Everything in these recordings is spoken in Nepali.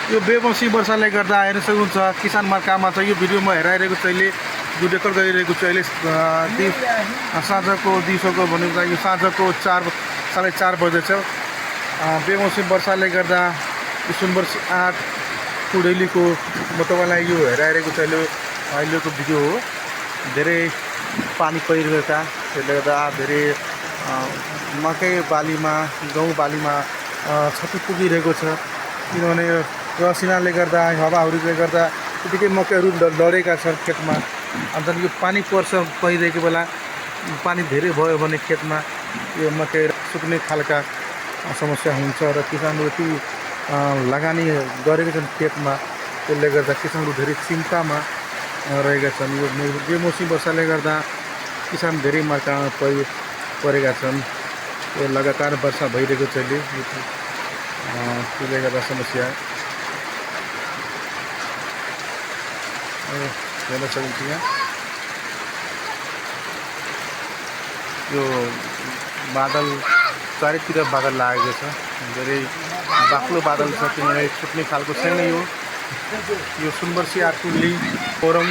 यो बेमौसमी वर्षाले गर्दा हेर्न सक्नुहुन्छ किसान मर्कामा छ। यो भिडियो म हेराइरहेको छु अहिले, जो रेकर्ड गरिरहेको छु अहिले साँझको दिउँसोको भनेको यो साँझको 4:30 बजेछ। बेमौसमी वर्षाले गर्दा सुनवर्सी 8 कुडेलीको म तपाईँलाई यो हेराइरहेको छु अहिलेको भिडियो हो। धेरै पानी परिरहेका, त्यसले गर्दा धेरै मकै बालीमा, गहुँ बालीमा क्षति पुगिरहेको छ। किनभने रसिनाले गर्दा, हावाहुरीले गर्दा त्यतिकै मकैहरू लडेका छन् खेतमा। अन्त यो पानी परिरहेको बेला पानी धेरै भयो भने खेतमा यो मकै सुक्ने खालका समस्या हुन्छ र किसानहरू ती लगानी गरेका छन् खेतमा। त्यसले गर्दा किसानहरू धेरै चिन्तामा रहेका छन्। यो बेमौसमी वर्षाले गर्दा किसान धेरै मर्कामा परेका छन्। यो लगातार वर्षा भइरहेको छ अहिले, त्यसले गर्दा समस्या हेर्न सकिन्छ। यहाँ यो बादल चारैतिर बादल लागेको छ, धेरै बाक्लो बादल छ, किनभने छुट्ने खालको छैन। यो सुनवर्सी 8 कुडेली फोरम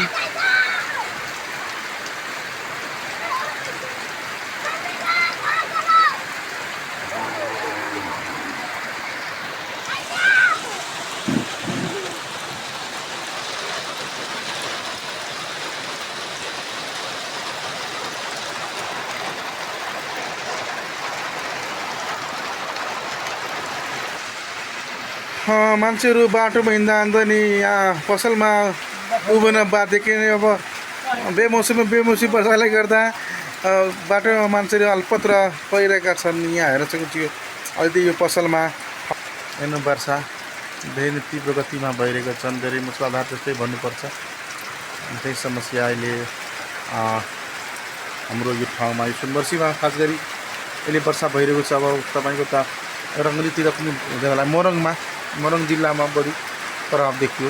मान्छेहरू बाटोमा हिँड्दा नि यहाँ पसलमा उभिन बाध्य। किनभने अब बेमौसमी वर्षाले गर्दा बाटोमा मान्छेहरू अल्पत्र परिरहेका छन्। यहाँ हेर्न सक्छु अहिले यो पसलमा हेर्नु वर्षा धेरै तीव्र गतिमा भइरहेको छन्, धेरै मुसलधार जस्तै भन्नुपर्छ। त्यही समस्या अहिले हाम्रो यो ठाउँमा, यो सुनवर्सीमा खास गरी अहिले वर्षा भइरहेको छ। अब तपाईँको त रङ्गलीतिर पनि हुँदै होला, मोरङ जिल्लामा बढी प्रभाव देखियो।